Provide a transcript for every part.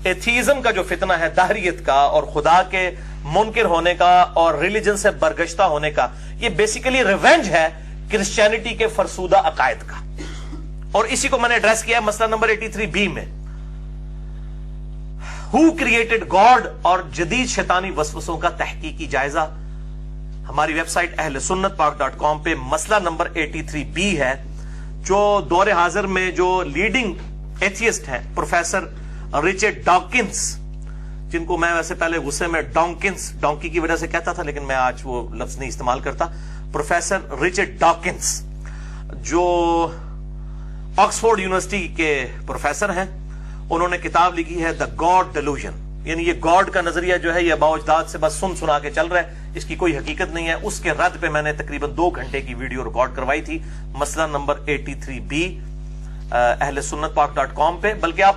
Atheism کا جو فتنہ ہے دہریت کا اور خدا کے منکر ہونے کا اور ریلیجن سے برگشتہ ہونے کا، یہ بیسیکلی ریونج ہے کرسچینٹی کے فرسودہ عقائد کا، اور اسی کو میں نے ایڈریس کیا ہے مسئلہ نمبر 83B میں، ہو کریٹڈ گاڈ اور جدید شیطانی وسوسوں کا تحقیقی جائزہ۔ ہماری ویب سائٹ اہلسنتپاک.com پہ مسئلہ نمبر 83B ہے، جو دور حاضر میں جو لیڈنگ ایتھیسٹ ہیں پروفیسر رچرڈ ڈاکنس، جن کو میں ویسے پہلے غصے میں ڈانکنس ڈانکی کی وجہ سے کہتا تھا، لیکن میں آج وہ لفظ نہیں استعمال کرتا، پروفیسر رچرڈ ڈاکنس جو آکسفورڈ یونیورسٹی کے پروفیسر ہیں، انہوں نے کتاب لکھی ہے دا گاڈ ڈیلوژن، یعنی یہ گاڈ کا نظریہ جو ہے یہ آباء و اجداد سے بس سنا کے چل رہا ہے، اس کی کوئی حقیقت نہیں ہے۔ اس کے رد پہ میں نے تقریباً 2 گھنٹے کی ویڈیو ریکارڈ کروائی تھی مسئلہ نمبر 83B اہلسنتپاک.com پہ، بلکہ آپ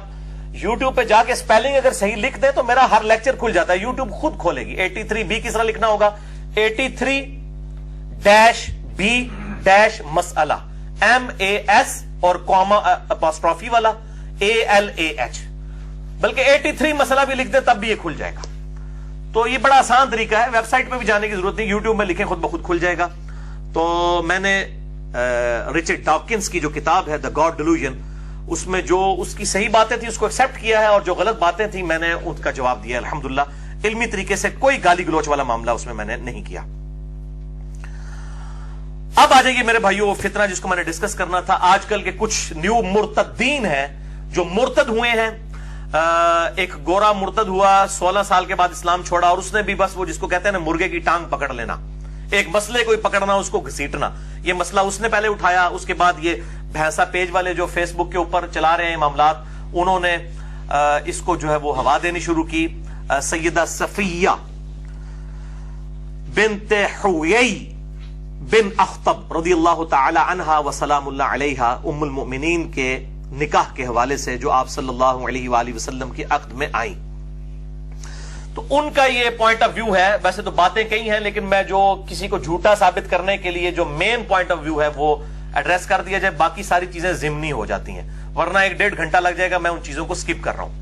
یوٹیوب پہ جا کے سپیلنگ اگر صحیح لکھ دیں تو میرا ہر لیکچر کھل جاتا ہے، یوٹیوب خود کھولے گی۔ 83B کس طرح لکھنا ہوگا؟ 83-B- مسئلہ، MAS اور کاما اپاسٹرافی والا ALAH، بلکہ 83 مسئلہ بھی لکھ دیں تب بھی یہ کھل جائے گا۔ تو یہ بڑا آسان طریقہ ہے، ویب سائٹ پہ بھی جانے کی ضرورت نہیں، یوٹیوب میں لکھیں خود بخود کھل جائے گا۔ تو میں نے رچرڈ ڈاکنس کی جو کتاب ہے دا گاڈ ڈیلوژن، اس میں جو اس کی صحیح باتیں تھیں اس کو ایکسپٹ کیا ہے، اور جو غلط باتیں تھیں میں نے ان کا جواب دیا ہے الحمدللہ، علمی طریقے سے، کوئی گالی گلوچ والا معاملہ اس میں نے نہیں کیا۔ اب آ جائیے میرے بھائیو فتنہ جس کو میں نے ڈسکس کرنا تھا، آج کل کے کچھ نیو مرتدین ہیں جو مرتد ہوئے ہیں۔ ایک گورا مرتد ہوا، 16 سال کے بعد اسلام چھوڑا، اور اس نے بھی بس وہ جس کو کہتے ہیں نا مرغے کی ٹانگ پکڑ لینا، ایک مسئلے کو پکڑنا اس کو گھسیٹنا، یہ مسئلہ اس نے پہلے اٹھایا۔ اس کے بعد یہ بھینسا پیج والے جو فیس بک کے اوپر چلا رہے ہیں معاملات، انہوں نے اس کو جو ہے وہ ہوا دینی شروع کی۔ سیدہ صفیہ بنت حویی بن اخطب رضی اللہ تعالی عنہا وسلام اللہ علیہا، ام المؤمنین کے نکاح کے حوالے سے جو آپ صلی اللہ علیہ وآلہ وسلم کے عقد میں آئیں، تو ان کا یہ پوائنٹ آف ویو ہے۔ ویسے تو باتیں کئی ہیں، لیکن میں جو کسی کو جھوٹا ثابت کرنے کے لیے جو مین پوائنٹ آف ویو ہے وہ ایڈریس کر دیا جائے، باقی ساری چیزیں ضمنی ہو جاتی ہیں، ورنہ 1-1.5 گھنٹہ لگ جائے گا، میں ان چیزوں کو سکپ کر رہا ہوں۔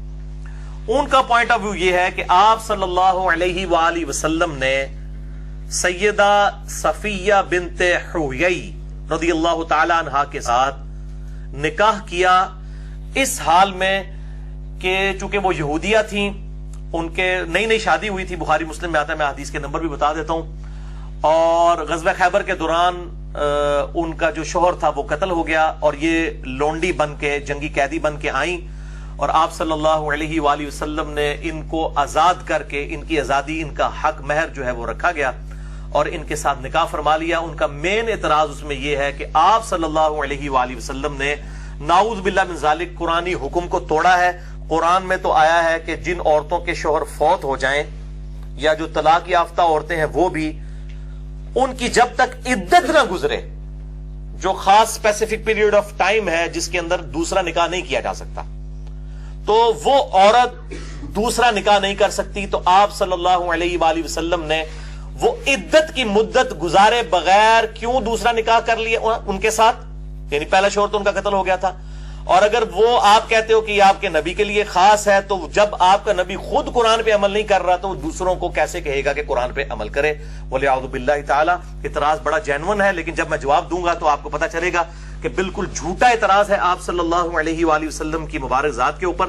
ان کا پوائنٹ آف ویو یہ ہے کہ آپ صلی اللہ علیہ وآلہ وسلم نے سیدہ صفیہ بنت حویی رضی اللہ تعالی عنہا کے ساتھ نکاح کیا، اس حال میں کہ چونکہ وہ یہودیہ تھیں، ان کے نئی شادی ہوئی تھی، بخاری مسلم میں آتا ہے، میں حدیث کے نمبر بھی بتا دیتا ہوں، اور غزوہ خیبر کے دوران ان کا جو شوہر تھا وہ قتل ہو گیا، اور یہ لونڈی بن کے جنگی قیدی بن کے آئیں، اور آپ صلی اللہ علیہ وآلہ وسلم نے ان کو آزاد کر کے ان کی آزادی، ان کا حق مہر جو ہے وہ رکھا گیا، اور ان کے ساتھ نکاح فرما لیا۔ ان کا مین اعتراض اس میں یہ ہے کہ آپ صلی اللہ علیہ وآلہ وسلم نے نعوذ باللہ من ذالک قرآنی حکم کو توڑا ہے۔ قرآن میں تو آیا ہے کہ جن عورتوں کے شوہر فوت ہو جائیں یا جو طلاق یافتہ عورتیں ہیں وہ بھی، ان کی جب تک عدت نہ گزرے، جو خاص اسپیسیفک پیریڈ آف ٹائم ہے جس کے اندر دوسرا نکاح نہیں کیا جا سکتا، تو وہ عورت دوسرا نکاح نہیں کر سکتی۔ تو آپ صلی اللہ علیہ وآلہ وسلم نے وہ عدت کی مدت گزارے بغیر کیوں دوسرا نکاح کر لیا ان کے ساتھ، یعنی پہلا شوہر تو ان کا قتل ہو گیا تھا، اور اگر وہ آپ کہتے ہو کہ یہ آپ کے نبی کے لیے خاص ہے، تو جب آپ کا نبی خود قرآن پہ عمل نہیں کر رہا تو وہ دوسروں کو کیسے کہے گا کہ قرآن پہ عمل کرے؟ وَلِعَوْذُ بِاللَّهِ تعالی۔ اعتراض بڑا جینون ہے، لیکن جب میں جواب دوں گا تو آپ کو پتا چلے گا کہ بالکل جھوٹا اعتراض ہے آپ صلی اللہ علیہ وآلہ وسلم کی مبارک ذات کے اوپر۔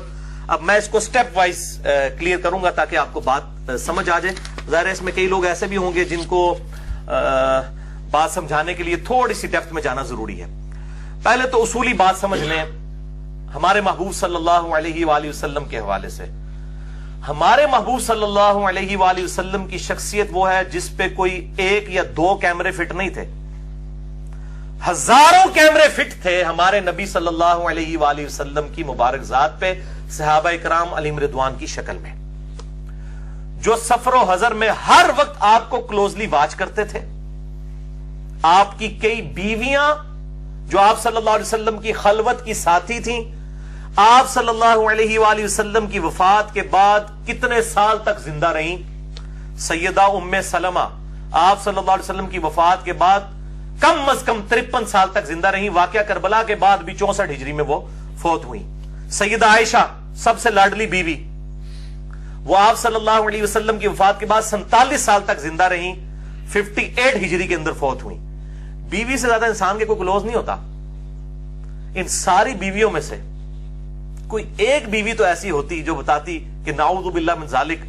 اب میں اس کو سٹیپ وائز کلیئر کروں گا تاکہ آپ کو بات سمجھ آ جائے۔ ظاہر ہے اس میں کئی لوگ ایسے بھی ہوں گے جن کو بات سمجھانے کے لیے تھوڑی سی ڈیپتھ میں جانا ضروری ہے۔ پہلے تو اصولی بات سمجھ لیں ہمارے محبوب صلی اللہ علیہ وآلہ وسلم کے حوالے سے۔ ہمارے محبوب صلی اللہ علیہ وآلہ وسلم کی شخصیت وہ ہے جس پہ کوئی 1 یا 2 کیمرے فٹ نہیں تھے، ہزاروں کیمرے فٹ تھے ہمارے نبی صلی اللہ علیہ وآلہ وسلم کی مبارک ذات پہ، صحابہ کرام علیہم رضوان کی شکل میں، جو سفر و حضر میں ہر وقت آپ کو کلوزلی واچ کرتے تھے۔ آپ کی کئی بیویاں جو آپ صلی اللہ علیہ وسلم کی خلوت کی ساتھی تھیں، آپ صلی اللہ علیہ وآلہ وسلم کی وفات کے بعد کتنے سال تک زندہ رہیں؟ سیدہ ام سلمہ آپ صلی اللہ علیہ وسلم کی وفات کے بعد کم از کم 53 سال تک زندہ رہیں، واقعہ کربلا کے بعد بھی 64 ہجری میں وہ فوت ہوئی۔ سیدہ عائشہ سب سے لاڈلی بیوی وہ آپ صلی اللہ علیہ وسلم کی وفات کے بعد 47 سال تک زندہ رہیں، 58 ہجری کے اندر فوت ہوئی۔ بیوی سے زیادہ انسان کے کوئی کلوز نہیں ہوتا۔ ان ساری بیویوں میں سے کوئی ایک بیوی تو ایسی ہوتی جو بتاتی کہ نعوذ باللہ من ذالک،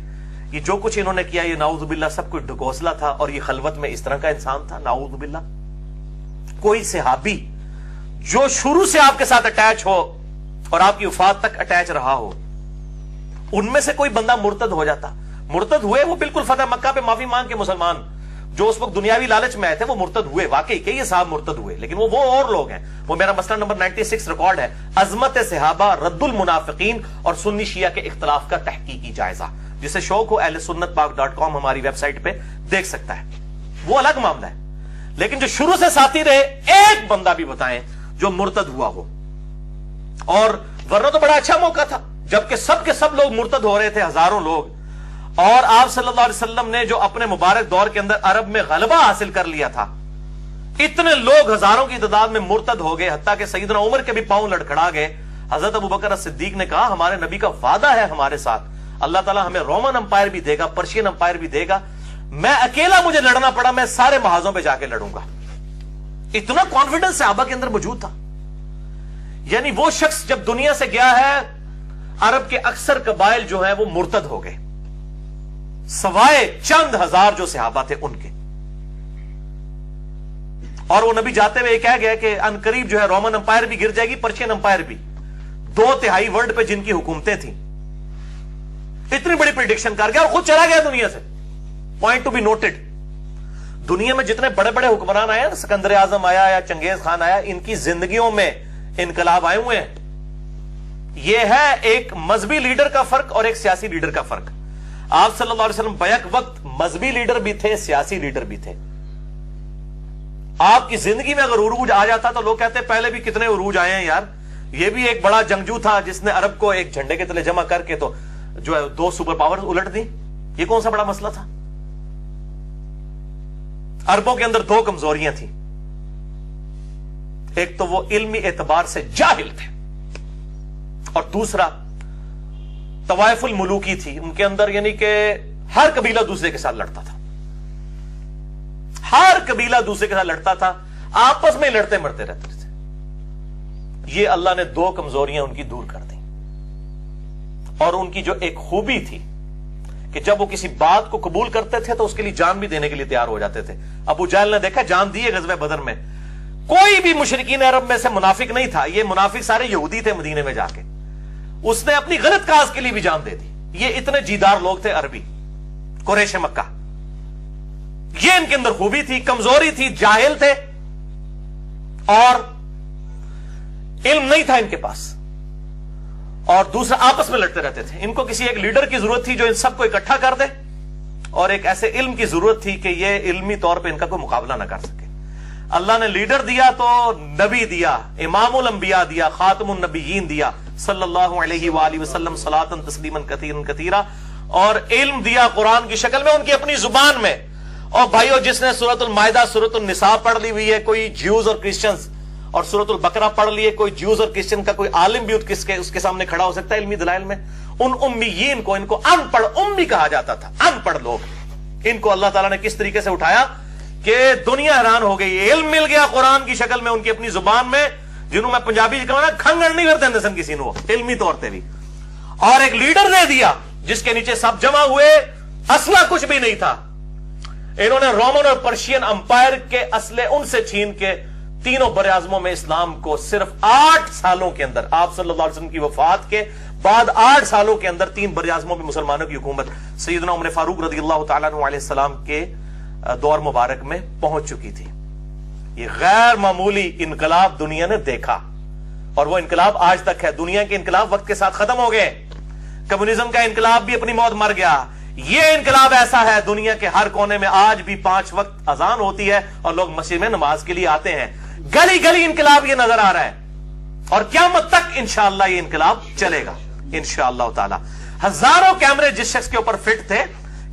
یہ جو کچھ انہوں نے کیا یہ نعوذ باللہ سب کچھ ڈھکوسلا تھا اور یہ خلوت میں اس طرح کا انسان تھا، نعوذ باللہ۔ کوئی صحابی جو شروع سے آپ کے ساتھ اٹیچ ہو اور آپ کی وفات تک اٹیچ رہا ہو، ان میں سے کوئی بندہ مرتد ہو جاتا، مرتد ہوئے وہ بالکل فتح مکہ پہ معافی مانگ کے مسلمان جو اس وقت دنیاوی لالچ میں آئے تھے وہ مرتد ہوئے، واقعی کہ یہ صاحب مرتد ہوئے، لیکن وہ اور لوگ ہیں۔ وہ میرا مسئلہ نمبر 96 ریکارڈ ہے، عظمت صحابہ رد المنافقین اور سنی شیعہ کے اختلاف کا تحقیقی جائزہ، جسے شوق ہو اہل سنت پاک .com ہماری ویب سائٹ پہ دیکھ سکتا ہے، وہ الگ معاملہ ہے۔ لیکن جو شروع سے ساتھی رہے ایک بندہ بھی بتائیں جو مرتد ہوا ہو، اور ورنہ تو بڑا اچھا موقع تھا جبکہ سب کے سب لوگ مرتد ہو رہے تھے، ہزاروں لوگ، اور آپ صلی اللہ علیہ وسلم نے جو اپنے مبارک دور کے اندر عرب میں غلبہ حاصل کر لیا تھا، اتنے لوگ ہزاروں کی تعداد میں مرتد ہو گئے، حتیٰ کہ سیدنا عمر کے بھی پاؤں لڑکھڑا گئے۔ حضرت ابوبکر صدیق نے کہا ہمارے نبی کا وعدہ ہے ہمارے ساتھ، اللہ تعالیٰ ہمیں رومن امپائر بھی دے گا، پرشین امپائر بھی دے گا، میں اکیلا مجھے لڑنا پڑا میں سارے محاذوں پہ جا کے لڑوں گا۔ اتنا کانفیڈنس صحابہ کے اندر موجود تھا۔ یعنی وہ شخص جب دنیا سے گیا ہے، عرب کے اکثر قبائل جو ہیں وہ مرتد ہو گئے، سوائے چند ہزار جو صحابہ تھے ان کے، اور وہ نبی جاتے ہوئے کہہ گیا کہ ان قریب جو ہے رومن امپائر بھی گر جائے گی، پرشین امپائر بھی، 2/3 ورلڈ پہ جن کی حکومتیں تھیں، اتنی بڑی پریڈکشن کر گیا اور خود چلا گیا دنیا سے۔ پوائنٹ ٹو بی نوٹڈ، دنیا میں جتنے بڑے بڑے حکمران آئے نا، سکندر اعظم آیا یا چنگیز خان آیا، ان کی زندگیوں میں انقلاب آئے ہوئے ہیں۔ یہ ہے ایک مذہبی لیڈر کا فرق اور ایک سیاسی لیڈر کا فرق۔ آپ صلی اللہ علیہ وسلم بیک وقت مذہبی لیڈر بھی تھے، سیاسی لیڈر بھی تھے۔ آپ کی زندگی میں اگر عروج آ جاتا تو لوگ کہتے ہیں پہلے بھی کتنے عروج آئے ہیں یار، یہ بھی ایک بڑا جنگجو تھا جس نے عرب کو ایک جھنڈے کے تلے جمع کر کے تو جو ہے 2 سپر پاور الٹ دی، یہ کون سا بڑا مسئلہ تھا؟ عربوں کے اندر 2 کمزوریاں تھیں، ایک تو وہ علمی اعتبار سے جاہل تھے، اور دوسرا طوائف الملوکی تھی ان کے اندر، یعنی کہ ہر قبیلہ دوسرے کے ساتھ لڑتا تھا، ہر قبیلہ دوسرے کے ساتھ لڑتا تھا، آپس میں لڑتے مرتے رہتے تھے۔ یہ اللہ نے 2 کمزوریاں ان کی دور کر دی، اور ان کی جو ایک خوبی تھی کہ جب وہ کسی بات کو قبول کرتے تھے تو اس کے لیے جان بھی دینے کے لیے تیار ہو جاتے تھے۔ ابو جہل نے دیکھا جان دی ہے غزوہ بدر میں، کوئی بھی مشرکین عرب میں سے منافق نہیں تھا، یہ منافق سارے یہودی تھے مدینے میں جا کے، اس نے اپنی غلط کاز کے لیے بھی جان دے دی۔ یہ اتنے جیدار لوگ تھے عربی، قریش مکہ، یہ ان کے اندر خوبی تھی، کمزوری تھی، جاہل تھے اور علم نہیں تھا ان کے پاس، اور دوسرا آپس میں لڑتے رہتے تھے۔ ان کو کسی ایک لیڈر کی ضرورت تھی جو ان سب کو اکٹھا کر دے، اور ایک ایسے علم کی ضرورت تھی کہ یہ علمی طور پہ ان کا کوئی مقابلہ نہ کر سکے۔ اللہ نے لیڈر دیا تو نبی دیا، امام الانبیاء دیا، خاتم النبیین دیا صلی اللہ علیہ وآلہ وسلم صلاۃ تسلیما کثیرا کثیرا، اور علم دیا قرآن کی شکل میں ان کی اپنی زبان میں۔ اور بھائیو، جس نے سورۃ المائدہ سورۃ النساء پڑھ لی ہوئی ہے، کوئی جیوز اور کرسچنز، اور سورۃ البقرہ پڑھ لیے، کوئی جیوز اور کرسچن کا کوئی عالم بھی اس کے سامنے کھڑا ہو سکتا ہے علمی دلائل میں؟ ان امیین کو، ان کو ان پڑھ امی کہا جاتا تھا، ان پڑھ لوگ، ان کو اللہ تعالیٰ نے کس طریقے سے اٹھایا کہ دنیا حیران ہو گئی۔ علم مل گیا قرآن کی شکل میں ان کی اپنی زبان میں، جنہوں میں پنجابی کہوں نا کھنگڑ نہیں کرتے اندر کسی نے، علمی طور پہ بھی، اور ایک لیڈر دے دیا جس کے نیچے سب جمع ہوئے، اسلحہ کچھ بھی نہیں تھا۔ انہوں نے رومن اور پرشین امپائر کے اسلحے ان سے چھین کے تینوں براعظموں میں اسلام کو صرف 8 سالوں کے اندر، آپ صلی اللہ علیہ وسلم کی وفات کے بعد 8 سالوں کے اندر 3 براعظموں میں مسلمانوں کی حکومت سیدنا عمر فاروق رضی اللہ تعالیٰ عنہ علیہ السلام کے دور مبارک میں پہنچ چکی تھی۔ یہ غیر معمولی انقلاب دنیا نے دیکھا، اور وہ انقلاب آج تک ہے۔ دنیا کے انقلاب وقت کے ساتھ ختم ہو گئے، کمیونزم کا انقلاب بھی اپنی موت مر گیا۔ یہ انقلاب ایسا ہے دنیا کے ہر کونے میں آج بھی 5 وقت اذان ہوتی ہے اور لوگ مسجد میں نماز کے لیے آتے ہیں۔ گلی گلی انقلاب یہ نظر آ رہا ہے، اور قیامت تک انشاءاللہ یہ انقلاب چلے گا انشاءاللہ تعالی۔ ہزاروں کیمرے جس شخص کے اوپر فٹ تھے،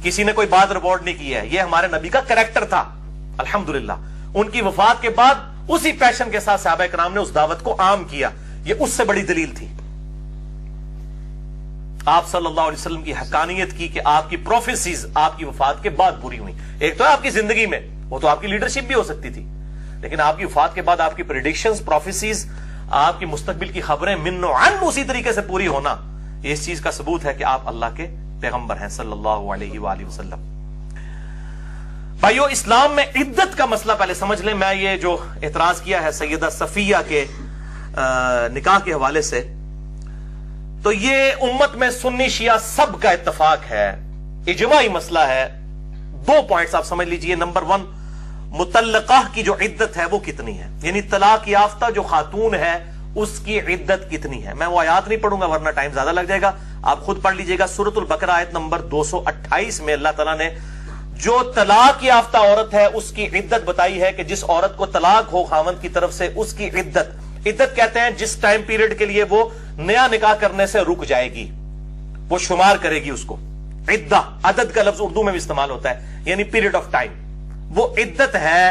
کسی نے کوئی بات رپورٹ نہیں کی ہے، یہ ہمارے نبی کا کریکٹر تھا الحمدللہ۔ ان کی وفات کے بعد اسی پیشن کے ساتھ صحابہ کرام نے اس دعوت کو عام کیا، یہ اس سے بڑی دلیل تھی۔ آپ صلی اللہ علیہ وسلم کی حقانیت کی کہ آپ کی پروفیسیز آپ کی وفات کے بعد پوری ہوئی. ایک تو ہے آپ کی زندگی میں، وہ تو آپ کی لیڈرشپ بھی ہو سکتی تھی، لیکن آپ کی وفات کے بعد آپ کی پریڈکشنز، پروفیسیز، آپ کی مستقبل کی خبریں من و عن اسی طریقے سے پوری ہونا، اس چیز کا ثبوت ہے کہ آپ اللہ کے پیغمبر ہیں صلی اللہ علیہ وآلہ وسلم. بھائیو، اسلام میں عدت کا مسئلہ پہلے سمجھ لیں. میں یہ جو اعتراض کیا ہے سیدہ صفیہ کے نکاح کے حوالے سے، تو یہ امت میں سنی شیعہ سب کا اتفاق ہے، اجماعی مسئلہ ہے. 2 پوائنٹس آپ سمجھ لیجئے. نمبر 1، مطلقہ کی جو عدت ہے وہ کتنی ہے، یعنی طلاق یافتہ جو خاتون ہے اس کی عدت کتنی ہے. میں وہ آیات نہیں پڑھوں گا ورنہ ٹائم زیادہ لگ جائے گا، آپ خود پڑھ لیجئے گا. سورۃ البقرہ آیت نمبر 228 میں اللہ تعالیٰ نے جو طلاق یافتہ عورت ہے اس کی عدت بتائی ہے کہ جس عورت کو طلاق ہو خاوند کی طرف سے، اس کی عدت کہتے ہیں جس ٹائم پیریڈ کے لیے وہ نیا نکاح کرنے سے رک جائے گی، وہ شمار کرے گی اس کو. عدہ، عدد کا لفظ اردو میں بھی استعمال ہوتا ہے، یعنی پیریڈ آف ٹائم. وہ عدت ہے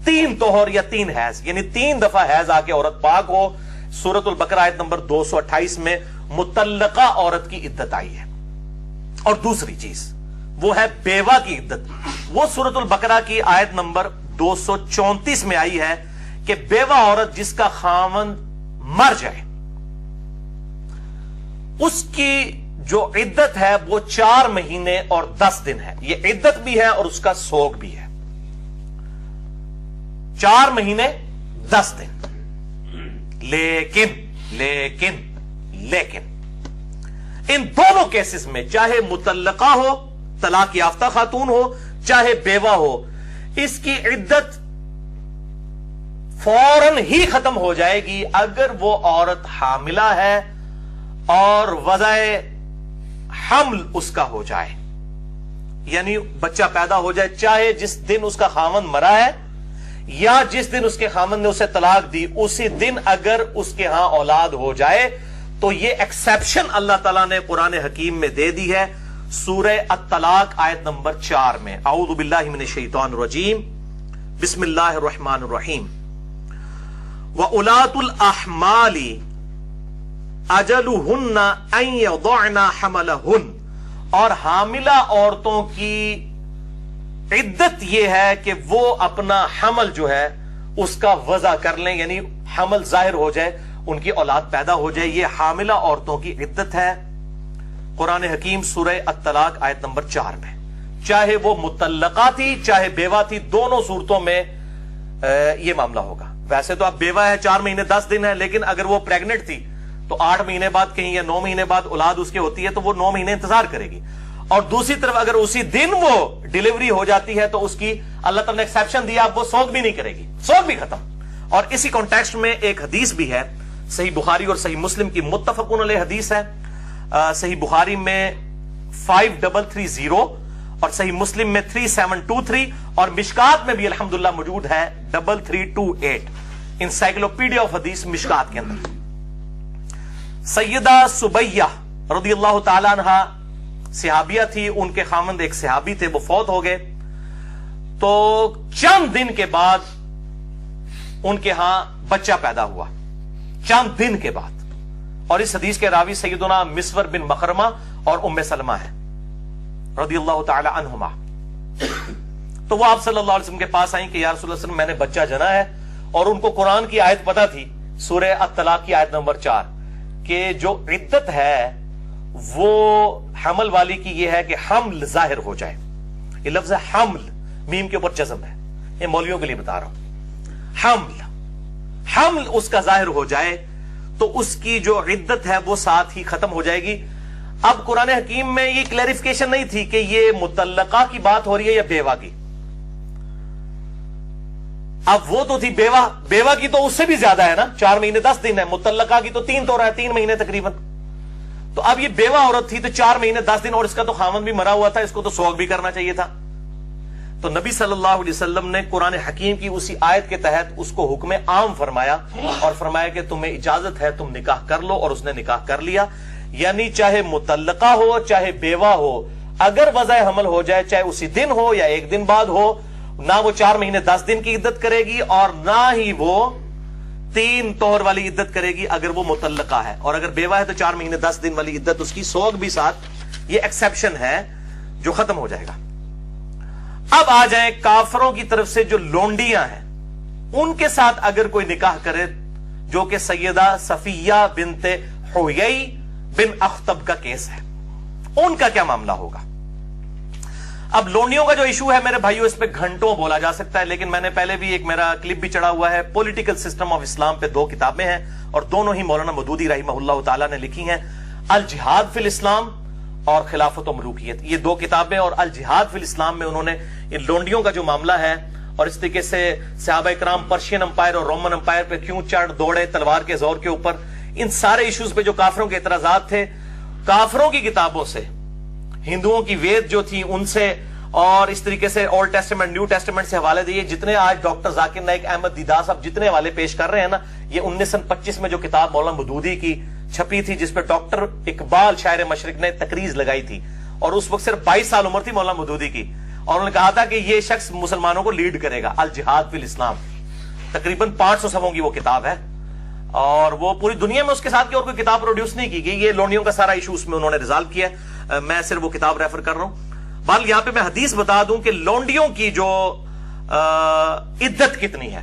3 طہر یا 3 حیض، یعنی 3 دفعہ حیض آ کے عورت پاک ہو. سورۃ البقرہ آیت نمبر 228 میں مطلقہ عورت کی عدت آئی ہے. اور دوسری چیز وہ ہے بیوہ کی عدت. وہ سورۃ البقرہ کی آیت نمبر 234 میں آئی ہے کہ بیوہ عورت جس کا خاوند مر جائے اس کی جو عدت ہے وہ 4 مہینے اور 10 دن ہے. یہ عدت بھی ہے اور اس کا سوگ بھی ہے. 4 مہینے 10 دن. لیکن ان دونوں کیسز میں، چاہے مطلقہ ہو، طلاق یافتہ خاتون ہو، چاہے بیوہ ہو، اس کی عدت فوراً ہی ختم ہو جائے گی اگر وہ عورت حاملہ ہے اور وضع حمل اس کا ہو جائے، یعنی بچہ پیدا ہو جائے، چاہے جس دن اس کا خاوند مرا ہے یا جس دن اس کے خاوند نے اسے طلاق دی اسی دن اگر اس کے ہاں اولاد ہو جائے. تو یہ ایکسیپشن اللہ تعالیٰ نے قرآن حکیم میں دے دی ہے سورہ الطلاق آیت نمبر 4 میں. اعوذ باللہ من الشیطان الرجیم، بسم اللہ الرحمن الرحیم. وَأُولَاتُ الْأَحْمَالِ أَجَلُهُنَّ أَن يَضَعْنَ حَمْلَهُنَّ، اور حاملہ عورتوں کی عدت یہ ہے کہ وہ اپنا حمل جو ہے اس کا وضع کر لیں، یعنی حمل ظاہر ہو جائے، ان کی اولاد پیدا ہو جائے. یہ حاملہ عورتوں کی عدت ہے قرآن حکیم سورہ الطلاق آیت نمبر 4 میں. چاہے وہ مطلقہ تھی چاہے بیوہ تھی، دونوں صورتوں میں یہ معاملہ ہوگا. ویسے تو اب بیوہ ہے 4 مہینے 10 دن ہے، لیکن اگر وہ پریگنٹ تھی تو 8 مہینے بعد کہیں یا 9 مہینے بعد اولاد اس کے ہوتی ہے تو وہ 9 مہینے انتظار کرے گی. اور دوسری طرف اگر اسی دن وہ ڈیلیوری ہو جاتی ہے تو اس کی اللہ تعالیٰ نے ایکسیپشن دیا، اب وہ سوگ بھی نہیں کرے گی، سوگ بھی ختم. اور اسی کانٹیکسٹ میں ایک حدیث بھی ہے، صحیح بخاری اور صحیح مسلم کی متفقون علیہ حدیث ہے. صحیح بخاری میں 5330 اور صحیح مسلم میں 3723 اور مشکات میں بھی الحمدللہ موجود ہے 3328. انسائکلوپیڈیا آف حدیث مشکات کے اندر. سیدہ سبیہ رضی اللہ تعالی عنہ صحابیہ تھی، ان کے خاوند ایک صحابی تھے، وہ فوت ہو گئے. تو چند دن کے بعد ان کے ہاں بچہ پیدا ہوا، چند دن کے بعد. اور اس حدیث کے راوی سیدنا مسور بن مخرمہ اور ام سلمہ ہیں رضی اللہ تعالی عنہما. تو وہ آپ صلی اللہ علیہ وسلم کے پاس آئیں کہ یا رسول اللہ صلی اللہ علیہ وسلم میں نے بچہ جنا ہے، اور ان کو قرآن کی آیت پتا تھی سورہ الطلاق کی آیت نمبر 4 کہ جو عدت ہے وہ حمل والی کی یہ ہے کہ حمل ظاہر ہو جائے. یہ لفظ ہے حمل، میم کے اوپر جزم ہے، یہ مولویوں کے لیے بتا رہا ہوں. حمل اس کا ظاہر ہو جائے تو اس کی جو عدت ہے وہ ساتھ ہی ختم ہو جائے گی. اب قرآن حکیم میں یہ کلیریفیکیشن نہیں تھی کہ یہ مطلقہ کی بات ہو رہی ہے یا بیوہ کی. اب وہ تو تھی بیوہ کی تو اس سے بھی زیادہ ہے نا، 4 مہینے 10 دن ہے. مطلقہ کی تو 3 تو رہا ہے، 3 مہینے تقریباً. تو اب یہ بیوہ عورت تھی تو 4 مہینے 10 دن، اور اس کا تو خاوند بھی مرا ہوا تھا، اس کو تو سوگ بھی کرنا چاہیے تھا. تو نبی صلی اللہ علیہ وسلم نے قرآن حکیم کی اسی آیت کے تحت اس کو حکم عام فرمایا اور فرمایا کہ تمہیں اجازت ہے تم نکاح کر لو، اور اس نے نکاح کر لیا. یعنی چاہے مطلقہ ہو چاہے بیوہ ہو، اگر وضع حمل ہو جائے، چاہے اسی دن ہو یا 1 دن بعد ہو، نہ وہ 4 مہینے 10 دن کی عدت کرے گی اور نہ ہی وہ 3 طہر والی عدت کرے گی اگر وہ مطلقہ ہے، اور اگر بیوہ ہے تو 4 مہینے 10 دن والی عدت اس کی، سوگ بھی ساتھ، یہ ایکسیپشن ہے جو ختم ہو جائے گا۔ اب آ جائیں کافروں کی طرف سے جو لونڈیاں ہیں، ان کے ساتھ اگر کوئی نکاح کرے، جو کہ سیدہ صفیہ بنت حویی بن اخطب کا کیس ہے، ان کا کیا معاملہ ہوگا؟ اب لونڈیوں کا جو ایشو ہے میرے بھائیوں، اس پہ گھنٹوں بولا جا سکتا ہے، لیکن میں نے پہلے بھی ایک میرا کلپ بھی چڑھا ہوا ہے، پولیٹیکل سسٹم آف اسلام پہ 2 کتابیں ہیں، اور دونوں ہی مولانا مودودی رحمہ اللہ تعالی نے لکھی ہیں، الجہاد فی الاسلام اور خلافت و ملوکیت، یہ 2 کتابیں، اور الجہاد فی الاسلام میں انہوں نے ان لونڈیوں کا جو معاملہ ہے، اور اس طریقے سے صحابہ کرام پرشین امپائر اور رومن امپائر پہ کیوں چڑھ دوڑے تلوار کے زور کے اوپر، ان سارے ایشوز پہ جو کافروں کے اعتراضات تھے، کافروں کی کتابوں سے، ہندوؤں کی وید جو تھی ان سے، اور اس طریقے سے اولڈ ٹیسٹمنٹ نیو ٹیسٹمنٹ سے حوالے دیے، جتنے آج ڈاکٹر ذاکر نائک احمد دیدار صاحب جتنے حوالے پیش کر رہے ہیں نا، یہ 1925 میں جو کتاب مولانا مودودی کی چھپی تھی، جس پہ ڈاکٹر اقبال شاعر مشرق نے تقریر لگائی تھی، اور اس وقت صرف 22 سال عمر تھی مولانا مودودی کی، اور انہوں نے کہا تھا کہ یہ شخص مسلمانوں کو لیڈ کرے گا، الجہاد فی الاسلام، تقریباً 500 صفحوں کی وہ کتاب ہے، اور وہ پوری دنیا میں اس کے ساتھ کی اور کوئی کتاب پروڈیوس نہیں کی گئی۔ یہ لونڈیوں کا سارا ایشو اس میں انہوں نے ریزالو کیا ہے، میں صرف وہ کتاب ریفر کر رہا ہوں۔ بال یہاں پہ میں حدیث بتا دوں کہ لونڈیوں کی جو عدت کتنی ہے۔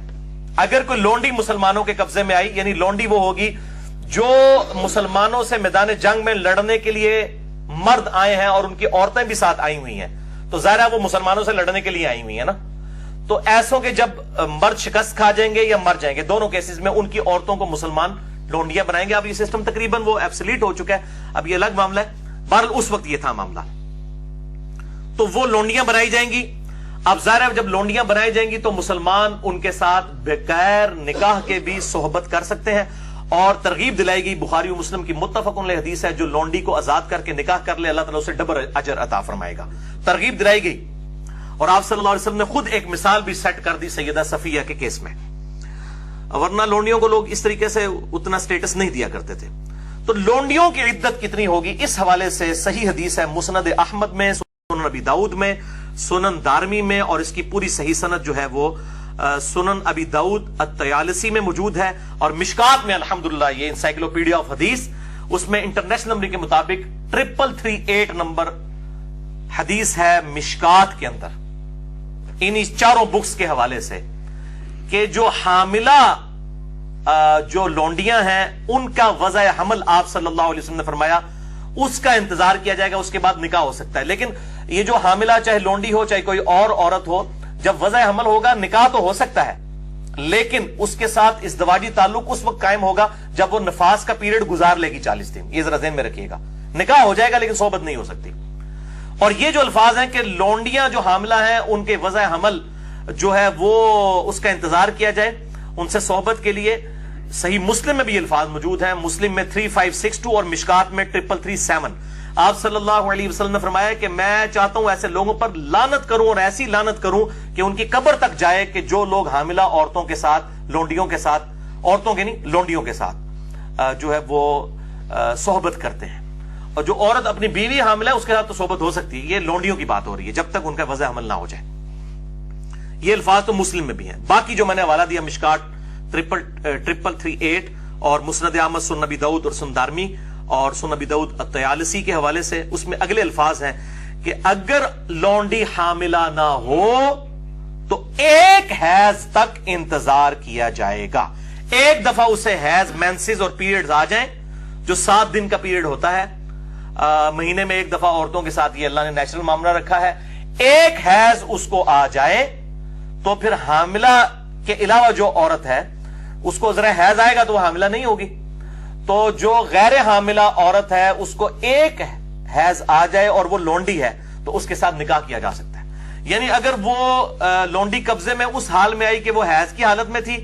اگر کوئی لونڈی مسلمانوں کے قبضے میں آئی، یعنی لونڈی وہ ہوگی جو مسلمانوں سے میدان جنگ میں لڑنے کے لیے مرد آئے ہیں اور ان کی عورتیں بھی ساتھ آئی ہوئی ہیں، تو ظاہر ہے وہ مسلمانوں سے لڑنے کے لیے آئی ہوئی ہیں نا، تو ایسوں کے جب مرد شکست کھا جائیں گے یا مر جائیں گے، دونوں کیسز میں ان کی عورتوں کو مسلمان لونڈیاں بنائیں گے۔ اب یہ سسٹم تقریباً وہ ایبسلیٹ ہو چکا ہے، اب یہ الگ معاملہ ہے، بہرحال اس وقت یہ تھا معاملہ، تو وہ لونڈیاں بنائی جائیں گی۔ اب ظاہر ہے جب لونڈیاں بنائی جائیں گی تو مسلمان ان کے ساتھ بغیر نکاح کے بھی صحبت کر سکتے ہیں، اور ترغیب دلائی گئی، بخاری و مسلم کی متفق علیہ حدیث ہے، جو لونڈی کو آزاد کر کے نکاح کر لے اللہ تعالیٰ اسے ڈبل اجر عطا فرمائے گا، ترغیب دلائی گئی۔ اور آپ صلی اللہ علیہ وسلم نے خود ایک مثال بھی سیٹ کر دی سیدہ صفیہ کے کیس میں، ورنہ لونڈیوں کو لوگ اس طریقے سے اتنا سٹیٹس نہیں دیا کرتے تھے۔ تو لونڈیوں کی عدت کتنی ہوگی، اس حوالے سے صحیح حدیث ہے مسند احمد میں، سنن ابی داؤد میں، سنن دارمی میں، اور اس کی پوری صحیح سند جو ہے وہ سنن ابی داؤد الطیالسی میں موجود ہے، اور مشکات میں الحمدللہ یہ انسائکلوپیڈیا آف حدیث، اس میں انٹرنیشنل نمبر کے مطابق 3338 نمبر حدیث ہے مشکات کے اندر، انہی 4 بکس کے حوالے سے، کہ جو حاملہ جو لونڈیاں ہیں ان کا وضع حمل آپ صلی اللہ علیہ وسلم نے فرمایا اس کا انتظار کیا جائے گا، اس کے بعد نکاح ہو سکتا ہے۔ لیکن یہ جو حاملہ چاہے لونڈی ہو چاہے کوئی اور عورت ہو، جب وضع حمل ہوگا نکاح تو ہو سکتا ہے، لیکن اس کے ساتھ ازدواجی تعلق اس وقت قائم ہوگا جب وہ نفاس کا پیریڈ گزار لے گی 40 دن، یہ ذرا ذہن میں رکھیے گا، نکاح ہو جائے گا لیکن صحبت نہیں ہو سکتی۔ اور یہ جو الفاظ ہیں کہ لونڈیاں جو حاملہ ہیں ان کے وضع حمل جو ہے وہ اس کا انتظار کیا جائے ان سے صحبت کے لیے، صحیح مسلم میں بھی یہ الفاظ موجود ہیں، مسلم میں 3562 اور مشکات میں 3337۔ آپ صلی اللہ علیہ وسلم نے فرمایا کہ میں چاہتا ہوں ایسے لوگوں پر لعنت کروں، اور ایسی لعنت کروں کہ ان کی قبر تک جائے، کہ جو لوگ حاملہ عورتوں کے ساتھ، لونڈیوں کے ساتھ، عورتوں کے نہیں لونڈیوں کے ساتھ جو ہے وہ صحبت کرتے ہیں، اور جو عورت اپنی بیوی حاملہ ہے اس کے ساتھ تو صحبت ہو سکتی ہے، یہ لونڈیوں کی بات ہو رہی ہے جب تک ان کا وضع حمل نہ ہو جائے۔ یہ الفاظ تو مسلم میں بھی ہیں، باقی جو میں نے حوالہ دیا مشکات 3338 اور مسند احمد، سنن ابی داؤد اور سنن دارمی اور سنن ابی داؤد الطیالسی کے حوالے سے، اس میں اگلے الفاظ ہیں کہ اگر لونڈی حاملہ نہ ہو تو 1 حیض تک انتظار کیا جائے گا، 1 دفعہ اسے حیض مینسز اور پیریڈز آ جائیں جو 7 دن کا پیریڈ ہوتا ہے، مہینے میں 1 دفعہ عورتوں کے ساتھ یہ اللہ نے نیچرل معاملہ رکھا ہے، 1 حیض اس کو آ جائے تو پھر حاملہ کے علاوہ جو عورت ہے اس کو ذرا حیض آئے گا تو وہ حاملہ نہیں ہوگی، تو جو غیر حاملہ عورت ہے اس کو 1 حیض آ جائے اور وہ لونڈی ہے تو اس کے ساتھ نکاح کیا جا سکتا ہے۔ یعنی اگر وہ لونڈی قبضے میں اس حال میں آئی کہ وہ حیض کی حالت میں تھی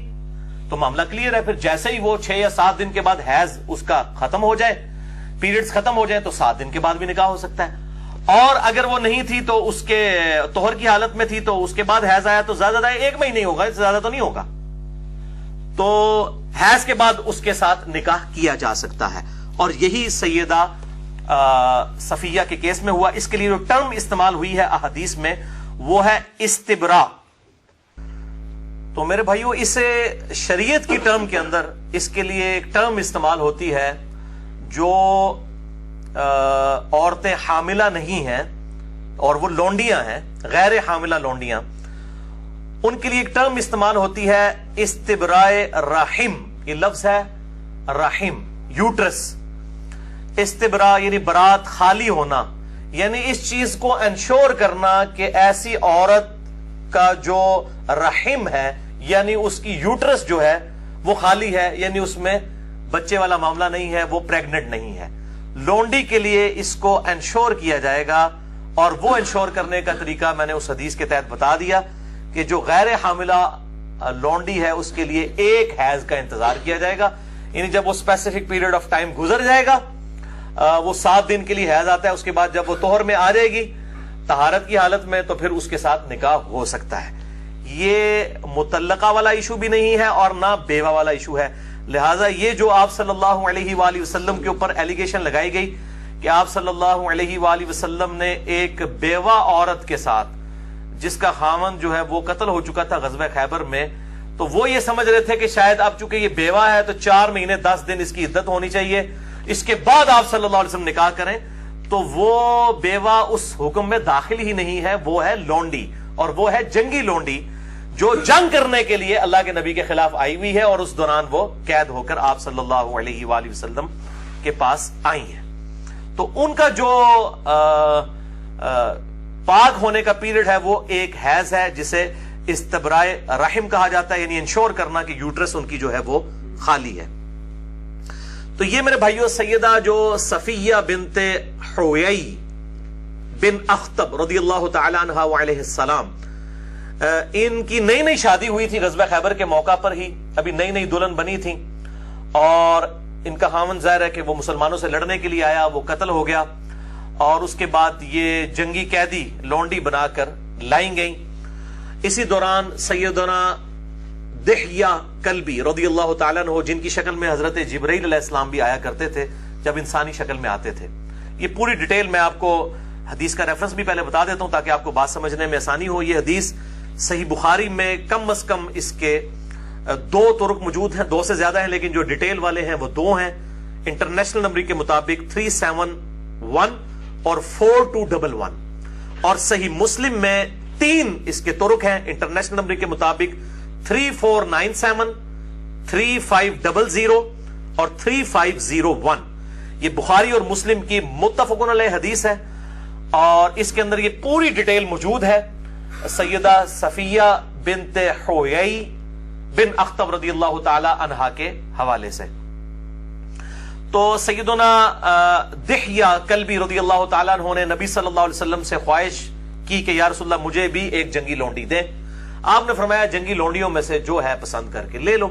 تو معاملہ کلیئر ہے، پھر جیسے ہی وہ 6 یا 7 دن کے بعد حیض اس کا ختم ہو جائے، پیریڈز ختم ہو جائے، تو 7 دن کے بعد بھی نکاح ہو سکتا ہے۔ اور اگر وہ نہیں تھی تو اس کے طہر کی حالت میں تھی تو اس کے بعد حیض آیا تو زیادہ 1 مہینے ہی ہوگا، اس سے زیادہ تو نہیں ہوگا، تو حیض کے بعد اس کے ساتھ نکاح کیا جا سکتا ہے۔ اور یہی سیدہ صفیہ کے کیس میں ہوا۔ اس کے لیے جو ٹرم استعمال ہوئی ہے احادیث میں وہ ہے استبراء، تو میرے بھائیو اسے شریعت کی ٹرم کے اندر اس کے لیے ایک ٹرم استعمال ہوتی ہے جو عورتیں حاملہ نہیں ہیں اور وہ لونڈیاں ہیں، غیر حاملہ لونڈیاں، ان کے لیے ایک ٹرم استعمال ہوتی ہے استبرائے رحم. یہ لفظ ہے رحم، یوٹرس. استبراء یعنی برات، خالی ہونا، یعنی اس چیز کو انشور کرنا کہ ایسی عورت کا جو رحم ہے یعنی اس کی یوٹرس جو ہے وہ خالی ہے، یعنی اس میں بچے والا معاملہ نہیں ہے، وہ پریگننٹ نہیں ہے. لونڈی کے لیے اس کو انشور کیا جائے گا، اور وہ انشور کرنے کا طریقہ میں نے اس حدیث کے تحت بتا دیا کہ جو غیر حاملہ لونڈی ہے اس کے لیے ایک حیض کا انتظار کیا جائے گا. یعنی جب وہ اسپیسیفک پیریڈ آف ٹائم گزر جائے گا، وہ 7 دن کے لیے حیض آتا ہے، اس کے بعد جب وہ طہر میں آ جائے گی طہارت کی حالت میں، تو پھر اس کے ساتھ نکاح ہو سکتا ہے. یہ مطلقہ والا ایشو بھی نہیں ہے اور نہ بیوہ والا ایشو ہے. لہٰذا یہ جو آپ صلی اللہ علیہ وآلہ وسلم کے اوپر ایلیگیشن لگائی گئی کہ آپ صلی اللہ علیہ وآلہ وسلم نے ایک بیوہ عورت کے ساتھ جس کا خاوند جو ہے وہ قتل ہو چکا تھا غزوہ خیبر میں، تو وہ یہ سمجھ رہے تھے کہ شاید اب چونکہ یہ بیوہ ہے تو 4 مہینے 10 دن اس کی عدت ہونی چاہیے، اس کے بعد آپ صلی اللہ علیہ وسلم نکاح کریں، تو وہ بیوہ اس حکم میں داخل ہی نہیں ہے. وہ ہے لونڈی، اور وہ ہے جنگی لونڈی جو جنگ کرنے کے لیے اللہ کے نبی کے خلاف آئی ہوئی ہے، اور اس دوران وہ قید ہو کر آپ صلی اللہ علیہ وآلہ وسلم کے پاس آئی ہیں. تو ان کا جو پاک ہونے کا پیریڈ ہے وہ ایک حیض ہے جسے استبرائے رحم کہا جاتا ہے، یعنی انشور کرنا کہ یوٹرس ان کی جو ہے وہ خالی ہے. تو یہ میرے بھائیو سیدہ جو صفیہ بنت حویی بن اخطب رضی اللہ تعالی عنہ وعلیہ السلام، ان کی نئی نئی شادی ہوئی تھی غزوہ خیبر کے موقع پر ہی، ابھی نئی نئی دلہن بنی تھی، اور ان کا خاوند ظاہر ہے کہ وہ مسلمانوں سے لڑنے کے لیے آیا، وہ قتل ہو گیا، اور اس کے بعد یہ جنگی قیدی لونڈی بنا کر لائی گئیں. اسی دوران سیدنا دحیہ کلبی رضی اللہ تعالیٰ عنہ، جن کی شکل میں حضرت جبرائیل علیہ السلام بھی آیا کرتے تھے جب انسانی شکل میں آتے تھے. یہ پوری ڈیٹیل میں آپ کو حدیث کا ریفرنس بھی پہلے بتا دیتا ہوں تاکہ آپ کو بات سمجھنے میں آسانی ہو. یہ حدیث صحیح بخاری میں کم از کم اس کے 2 طرق موجود ہیں، 2 سے زیادہ ہیں، لیکن جو ڈیٹیل والے ہیں وہ 2 ہیں. انٹرنیشنل نمبر کے مطابق 371 اور 4211، اور صحیح مسلم میں 3 اس کے طرق ہیں. انٹرنیشنل نمبر کے مطابق 3497، 3500 اور 3501. یہ بخاری اور مسلم کی متفقن علیہ حدیث ہے، اور اس کے اندر یہ پوری ڈیٹیل موجود ہے سیدہ صفیہ بنت حویی بن اخطب رضی اللہ تعالی عنہا کے حوالے سے. تو سیدنا دحیہ کلبی رضی اللہ تعالیٰ عنہ نے نبی صلی اللہ علیہ وسلم سے خواہش کی کہ یا رسول اللہ مجھے بھی ایک جنگی لونڈی دیں. آپ نے فرمایا جنگی لونڈیوں میں سے جو ہے پسند کر کے لے لو.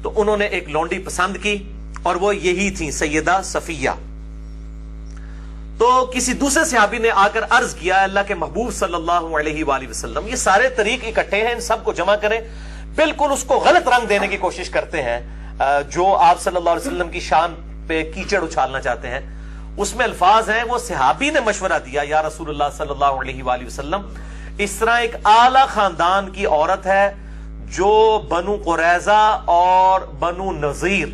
تو انہوں نے ایک لونڈی پسند کی، اور وہ یہی تھی سیدہ صفیہ. تو کسی دوسرے صحابی نے آ کر عرض کیا اللہ کے محبوب صلی اللہ علیہ وآلہ وسلم، یہ سارے طریق اکٹھے ہیں، ان سب کو جمع کریں. بالکل اس کو غلط رنگ دینے کی کوشش کرتے ہیں جو آپ صلی اللہ علیہ وسلم کی شان پہ کیچڑ اچھالنا چاہتے ہیں. اس میں الفاظ ہیں، وہ صحابی نے مشورہ دیا یا رسول اللہ صلی اللہ علیہ وآلہ وسلم، اس طرح ایک اعلی خاندان کی عورت ہے جو بنو قریظہ اور بنو نذیر،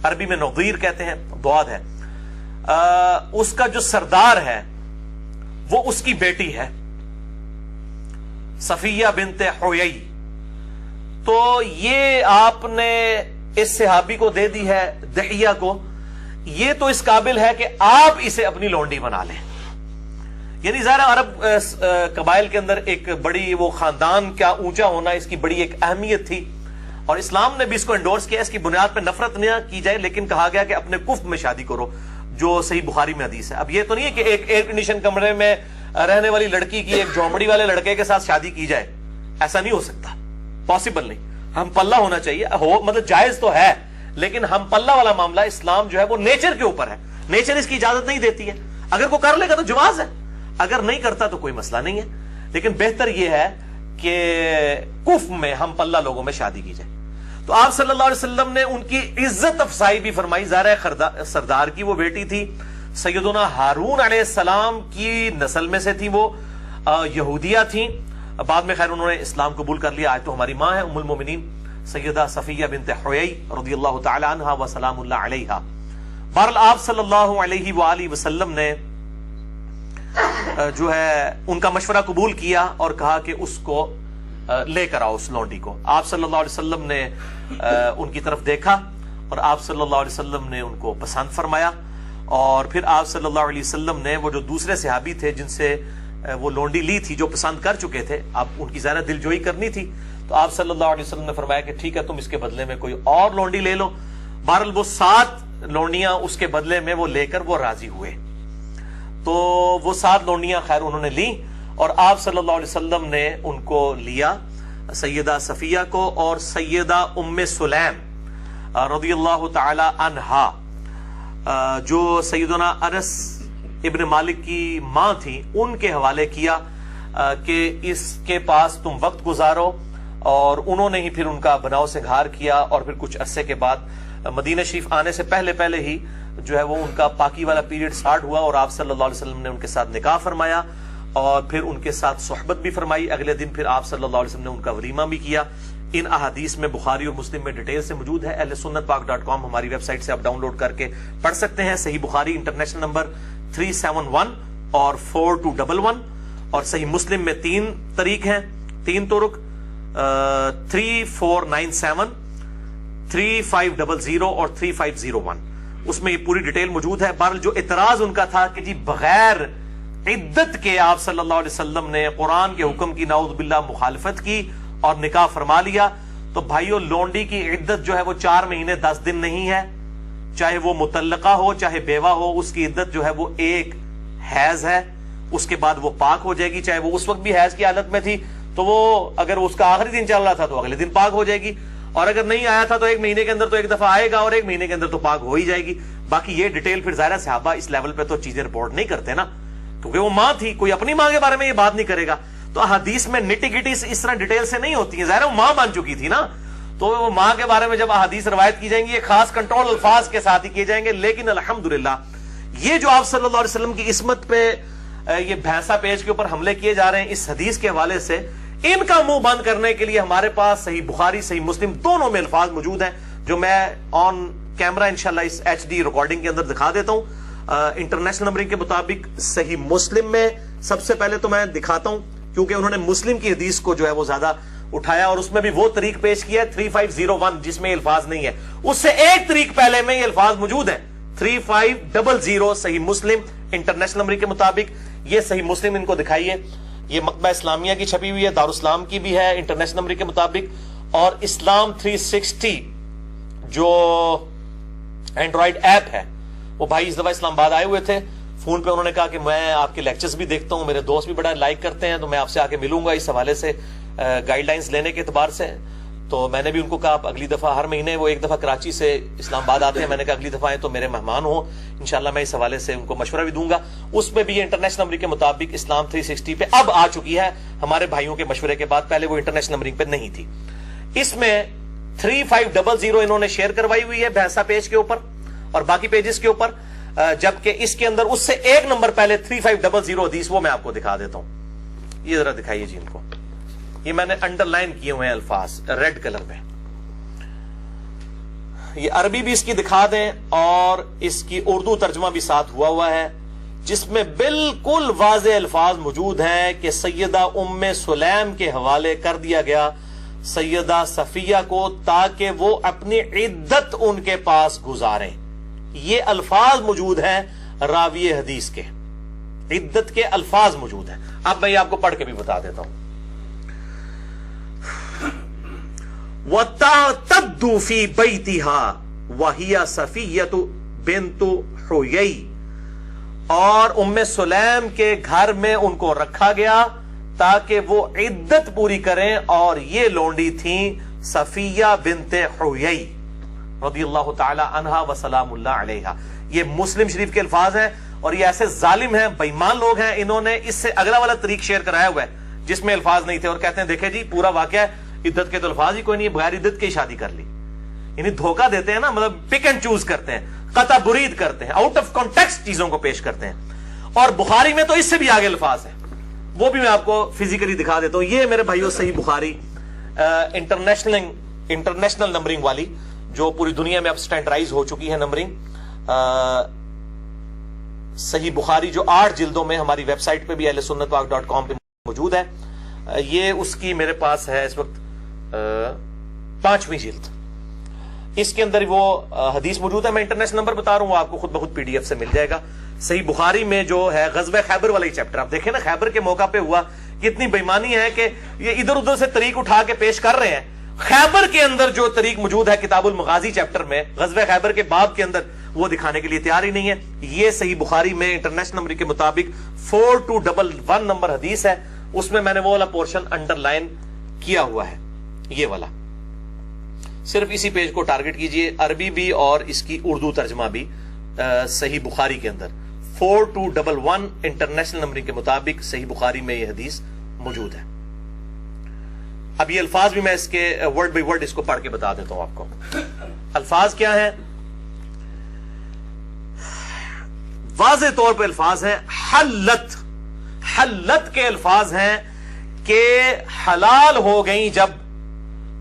عربی میں نذیر کہتے ہیں، ضاد ہے، اس کا جو سردار ہے وہ اس کی بیٹی ہے صفیہ بنت حویی. تو یہ آپ نے اس صحابی کو دے دی ہے دحیہ کو، یہ تو اس قابل ہے کہ آپ اسے اپنی لونڈی بنا لیں. یعنی ظاہر عرب قبائل کے اندر ایک بڑی وہ خاندان کا اونچا ہونا، اس کی بڑی ایک اہمیت تھی، اور اسلام نے بھی اس کو انڈورس کیا. اس کی بنیاد پہ نفرت نہ کی جائے، لیکن کہا گیا کہ اپنے کفر میں شادی کرو، جو صحیح بخاری میں حدیث ہے. اب یہ تو نہیں ہے کہ ایک ایئر کنڈیشن کمرے میں رہنے والی لڑکی کی ایک جھونپڑی والے لڑکے کے ساتھ شادی کی جائے، ایسا نہیں ہو سکتا، پاسبل نہیں. ہم پلہ ہونا چاہیے، ہو مطلب جائز تو ہے، لیکن ہم پلہ والا معاملہ اسلام جو ہے وہ نیچر کے اوپر ہے، نیچر اس کی اجازت نہیں دیتی ہے. اگر کوئی کر لے گا تو جواز ہے، اگر نہیں کرتا تو کوئی مسئلہ نہیں ہے. لیکن بہتر یہ ہے کہ کفر میں ہم پلہ لوگوں میں شادی کی جائے. تو آپ صلی اللہ علیہ وسلم نے ان کی عزت افزائی بھی فرمائی. ظاہر سردار کی وہ بیٹی تھی، سیدنا ہارون علیہ السلام کی نسل میں سے تھی، وہ یہودیہ تھیں، بعد میں خیر انہوں نے اسلام قبول کر لیا. آج تو ہماری ماں ہے ام المومنین سیدہ صفیہ بنت حیی رضی اللہ تعالی عنہا و سلام اللہ علیہا. بہرحال آپ صلی اللہ علیہ وآلہ وسلم نے جو ہے ان کا مشورہ قبول کیا اور کہا کہ اس کو لے کر آؤ اس لونڈی کو. آپ صلی اللہ علیہ وسلم نے ان کی طرف دیکھا اور آپ صلی اللہ علیہ وسلم نے ان کو پسند فرمایا. اور پھر آپ صلی اللہ علیہ وسلم نے وہ جو دوسرے صحابی تھے جن سے وہ لونڈی لی تھی جو پسند کر چکے تھے, اب ان کی ظاہر دل جوئی کرنی تھی, تو آپ صلی اللہ علیہ وسلم نے فرمایا کہ ٹھیک ہے تم اس کے بدلے میں کوئی اور لونڈی لے لو. بہرحال وہ 7 لونڈیاں اس کے بدلے میں وہ لے کر وہ راضی ہوئے. تو وہ 7 لونڈیاں خیر انہوں نے لی اور آپ صلی اللہ علیہ وسلم نے ان کو لیا, سیدہ صفیہ کو اور سیدہ ام سلیم رضی اللہ تعالی عنہا جو سیدنا انس ابن مالک کی ماں تھی ان کے حوالے کیا کہ اس کے پاس تم وقت گزارو. اور انہوں نے ہی پھر ان کا بناؤ سنگھار کیا اور پھر کچھ عرصے کے بعد مدینہ شریف آنے سے پہلے ہی جو ہے وہ ان کا پاکی والا پیریڈ سٹارٹ ہوا اور آپ صلی اللہ علیہ وسلم نے ان کے ساتھ نکاح فرمایا اور پھر ان کے ساتھ صحبت بھی فرمائی. اگلے دن پھر آپ صلی اللہ علیہ وسلم نے ان کا ولیمہ بھی کیا. ان احادیث میں بخاری اور مسلم میں ڈیٹیل سے موجود ہے. ahlsunnatpak.com ہماری ویب سائٹ سے آپ ڈاؤن لوڈ کر کے پڑھ سکتے ہیں. صحیح بخاری انٹرنیشنل نمبر 371 اور 4211 اور صحیح مسلم میں 3 طریق ہیں, 3 طرق 3497 3500 اور 3501. اس میں یہ پوری ڈیٹیل موجود ہے. بہرحال جو اعتراض ان کا تھا کہ جی بغیر عدت کے آپ صلی اللہ علیہ وسلم نے قرآن کے حکم کی نعوذ باللہ مخالفت کی اور نکاح فرما لیا, تو بھائیو لونڈی کی عدت جو ہے وہ 4 مہینے 10 دن نہیں ہے, چاہے وہ مطلقہ ہو چاہے بیوہ ہو, اس کی عدت جو ہے وہ 1 حیض ہے. اس کے بعد وہ پاک ہو جائے گی, چاہے وہ اس وقت بھی حیض کی حالت میں تھی تو وہ اگر اس کا آخری دن چل رہا تھا تو اگلے دن پاک ہو جائے گی, اور اگر نہیں آیا تھا تو 1 مہینے کے اندر تو 1 دفعہ آئے گا اور 1 مہینے کے اندر تو پاک ہو ہی جائے گی. باقی یہ ڈیٹیل پھر ظاہر صحابہ اس لیول پہ تو چیزیں رپورٹ نہیں کرتے نا, کیونکہ وہ ماں تھی, کوئی اپنی ماں کے بارے میں یہ بات نہیں کرے گا. تو حدیث میں نٹی گٹی اس طرح ڈیٹیل سے نہیں ہوتی ہیں, ظاہر وہ ماں بن چکی تھی نا, تو وہ ماں کے بارے میں جب احادیث روایت کی جائیں گی یہ خاص کنٹرول الفاظ کے ساتھ ہی کیے جائیں گے. لیکن الحمدللہ یہ جو آپ صلی اللہ علیہ وسلم کی عصمت پہ یہ بھینسا پیج کے اوپر حملے کیے جا رہے ہیں اس حدیث کے حوالے سے, ان کا منہ بند کرنے کے لیے ہمارے پاس صحیح بخاری صحیح مسلم دونوں میں الفاظ موجود ہیں جو میں آن کیمرہ انشاءاللہ اس HD ریکارڈنگ کے اندر دکھا دیتا ہوں. انٹرنیشنل نمبرنگ کے مطابق صحیح مسلم میں سب سے پہلے تو میں دکھاتا ہوں کیونکہ انہوں نے مسلم کی حدیث کو جو ہے وہ زیادہ اٹھایا اور اس میں بھی وہ طریق پیش کیا ہے 3501 جس میں الفاظ نہیں ہے, اس سے ایک طریق پہلے میں یہ الفاظ موجود ہیں 3500 صحیح مسلم انٹرنیشنل نمبرنگ کے مطابق. یہ صحیح مسلم ان کو دکھائیے, یہ مکتبہ اسلامیہ کی چھپی ہوئی ہے, دارالاسلام کی بھی ہے انٹرنیشنل نمبرنگ کے مطابق, اور اسلام 360 جو اینڈرائڈ ایپ ہے وہ بھائی اس دفعہ اسلام آباد آئے ہوئے تھے, فون پہ انہوں نے کہا کہ میں آپ کے لیکچرز بھی دیکھتا ہوں, میرے دوست بھی بڑا لائک کرتے ہیں, تو میں آپ سے آ کے ملوں گا اس حوالے سے گائیڈ لائنز لینے کے اعتبار سے. تو میں نے بھی ان کو کہا اگلی دفعہ ہر مہینے وہ 1 دفعہ کراچی سے اسلام آباد آتے ہیں, میں نے کہا اگلی دفعہ آئیں تو میرے مہمان ہوں, انشاءاللہ میں اس حوالے سے ان کو مشورہ بھی دوں گا. اس میں بھی یہ انٹرنیشنل نمبرنگ کے مطابق اسلام 360 پہ اب آ چکی ہے ہمارے بھائیوں کے مشورے کے بعد, پہلے وہ انٹرنیشنل نمبرنگ پہ نہیں تھی. اس میں 3500 انہوں نے شیئر کروائی ہوئی ہے بھینسا پیج کے اوپر اور باقی پیجز کے اوپر, جبکہ اس کے اندر اس سے 1 نمبر پہلے 3500 حدیث وہ میں آپ کو دکھا دیتا ہوں. یہ ذرا دکھائیے جی ان کو, یہ میں نے انڈر لائن کیے ہوئے ہیں الفاظ ریڈ کلر میں. یہ عربی بھی اس کی دکھا دیں اور اس کی اردو ترجمہ بھی ساتھ ہوا ہے جس میں بالکل واضح الفاظ موجود ہیں کہ سیدہ ام سلیم کے حوالے کر دیا گیا سیدہ صفیہ کو تاکہ وہ اپنی عدت ان کے پاس گزاریں. یہ الفاظ موجود ہیں راوی حدیث کے, عدت کے الفاظ موجود ہیں. اب میں یہ آپ کو پڑھ کے بھی بتا دیتا ہوں. وَتَعْتَدُّ فِي بَيْتِهَا وَهِيَ صَفِيَّةُ بِنْتُ حُيَيْ, اور ام سلیم کے گھر میں ان کو رکھا گیا تاکہ وہ عدت پوری کریں, اور یہ لونڈی تھیں صفیہ بنت حیی رضی اللہ تعالی عنہا و سلام اللہ علیہا. یہ مسلم شریف کے الفاظ ہیں اور یہ ایسے ظالم ہیں بےمان لوگ ہیں, انہوں نے اس سے اگلا والا طریق شیئر کرایا ہوا ہے جس میں الفاظ نہیں تھے اور کہتے ہیں دیکھیں جی پورا واقعہ ہے, عدت کے تو الفاظ ہی کوئی نہیں, بغیر عدت کی شادی کر لی. یعنی دھوکہ دیتے ہیں نا, مطلب پک اینڈ چوز کرتے ہیں, قطع برید کرتے ہیں, آؤٹ آف کانٹیکسٹ چیزوں کو پیش کرتے ہیں. اور بخاری میں تو اس سے بھی آگے الفاظ ہیں, وہ بھی میں آپ کو فزیکلی دکھا دیتا ہوں. یہ میرے بھائیوں صحیح بخاری انٹرنیشنل نمبرنگ والی, جو پوری دنیا میں اب سٹینڈرائز ہو چکی ہے نمبرنگ. صحیح بخاری جو 8 جلدوں میں ہماری ویب سائٹ پہ بھی اہلسنتپاک.com پہ موجود ہے. یہ اس کی میرے پاس ہے اس وقت 5ویں جلد. اس کے اندر وہ حدیث موجود ہے. میں انٹرنیشنل نمبر بتا رہا ہوں, وہ آپ کو خود بخود PDF سے مل جائے گا. صحیح بخاری میں جو ہے غزوہ خیبر والا ہی چیپٹر, آپ دیکھیں نا خیبر کے موقع پہ ہوا, کتنی بےمانی ہے کہ یہ ادھر ادھر سے طریق اٹھا کے پیش کر رہے ہیں. خیبر کے اندر جو طریق موجود ہے کتاب المغازی چیپٹر میں, غزوہ خیبر کے باب کے اندر, وہ دکھانے کے لیے تیار ہی نہیں ہے. یہ صحیح بخاری میں انٹرنیشنل نمبر کے مطابق 4211 نمبر حدیث ہے. اس میں نے وہ والا پورشن انڈر لائن کیا ہوا ہے, یہ والا. صرف اسی پیج کو ٹارگٹ کیجئے, عربی بھی اور اس کی اردو ترجمہ بھی صحیح بخاری کے اندر 4211 انٹرنیشنل نمبر کے مطابق صحیح بخاری میں یہ حدیث موجود ہے. اب یہ الفاظ بھی میں اس کے ورڈ بائی ورڈ اس کو پڑھ کے بتا دیتا ہوں آپ کو. الفاظ کیا ہیں؟ واضح طور پہ الفاظ ہیں حلت. حلت کے الفاظ ہیں کہ حلال ہو گئیں, جب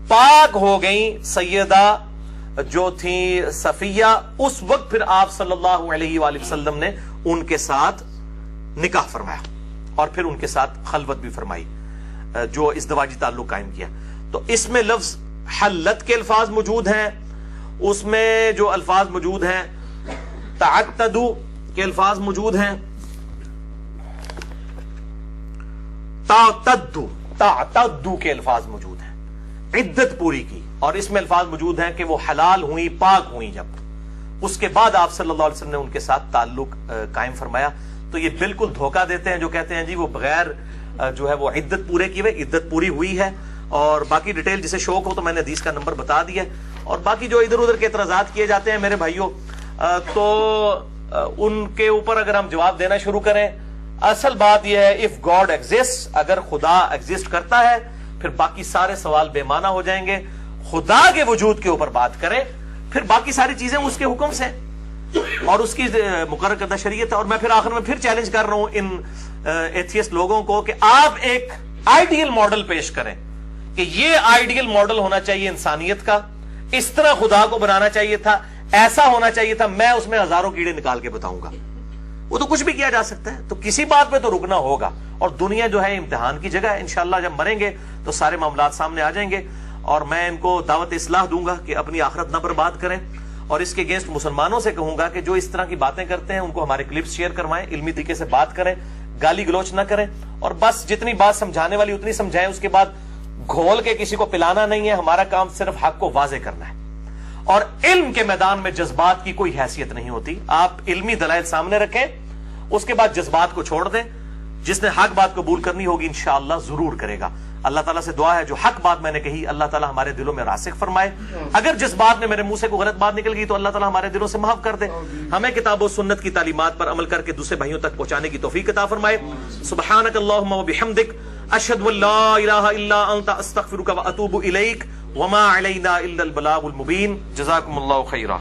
پاک ہو گئیں سیدہ جو تھی صفیہ, اس وقت پھر آپ صلی اللہ علیہ وآلہ وسلم نے ان کے ساتھ نکاح فرمایا اور پھر ان کے ساتھ خلوت بھی فرمائی, جو ازدواجی تعلق قائم کیا. تو اس میں لفظ حلت کے الفاظ موجود ہیں. اس میں جو الفاظ موجود ہیں تعتدو کے الفاظ موجود ہیں, تعتدو کے الفاظ موجود ہیں, عدت پوری کی. اور اس میں الفاظ موجود ہیں کہ وہ حلال ہوئی, پاک ہوئی, جب اس کے بعد آپ صلی اللہ علیہ وسلم نے ان کے ساتھ تعلق قائم فرمایا. تو یہ بالکل دھوکہ دیتے ہیں جو کہتے ہیں جی وہ بغیر جو ہے وہ عدت پورے کی ہوئے, عدت پوری ہوئی ہے. اور باقی ڈیٹیل جسے شوق ہو تو میں نے حدیث کا نمبر بتا دیا. اور باقی جو ادھر ادھر کے اعتراضات کیے جاتے ہیں میرے بھائیوں, تو ان کے اوپر اگر ہم جواب دینا شروع کریں, اصل بات یہ ہے اف گاڈ ایگزسٹ, اگر خدا ایگزسٹ کرتا ہے پھر باقی سارے سوال بے معنی ہو جائیں گے. خدا کے وجود کے اوپر بات کریں, پھر باقی ساری چیزیں اس کے حکم سے اور اس کی مقرر کردہ شریعت ہے. اور میں پھر آخر میں پھر چیلنج کر رہا ہوں ان ایتھیسٹ لوگوں کو کہ آپ ایک آئیڈیل ماڈل پیش کریں کہ یہ آئیڈیل ماڈل ہونا چاہیے انسانیت کا, اس طرح خدا کو بنانا چاہیے تھا, ایسا ہونا چاہیے تھا. میں اس میں ہزاروں کیڑے نکال کے بتاؤں گا. وہ تو کچھ بھی کیا جا سکتا ہے. تو کسی بات پہ تو رکنا ہوگا. اور دنیا جو ہے امتحان کی جگہ ہے. انشاءاللہ جب مریں گے تو سارے معاملات سامنے آ جائیں گے. اور میں ان کو دعوت اصلاح دوں گا کہ اپنی آخرت نہ برباد کریں. اور اس کے اگینسٹ مسلمانوں سے کہوں گا کہ جو اس طرح کی باتیں کرتے ہیں ان کو ہمارے کلپس شیئر کروائیں, علمی طریقے سے بات کریں, گالی گلوچ نہ کریں, اور بس جتنی بات سمجھانے والی اتنی سمجھائیں. اس کے بعد گھول کے کسی کو پلانا نہیں ہے. ہمارا کام صرف حق کو واضح کرنا ہے. اور علم کے میدان میں جذبات کی کوئی حیثیت نہیں ہوتی. آپ علمی دلائل سامنے رکھیں, اس کے بعد جذبات کو چھوڑ دیں. جس نے حق بات قبول کرنی ہوگی انشاءاللہ ضرور کرے گا. اللہ تعالیٰ سے دعا ہے جو حق بات میں نے کہی اللہ تعالیٰ ہمارے دلوں میں راسخ فرمائے. اگر جس بات میں میرے منہ سے کوئی غلط بات نکل گئی تو اللہ تعالیٰ ہمارے دلوں سے معاف کر دے. ہمیں کتاب و سنت کی تعلیمات پر عمل کر کے دوسرے بھائیوں تک پہنچانے کی توفیق عطا فرمائے. سبحانک اللہم و بحمدک, اشہد ان لا الہ الا انت, استغفرک و اتوب الیک, وما علینا الا البلاغ المبین. جزاکم اللہ خیرا.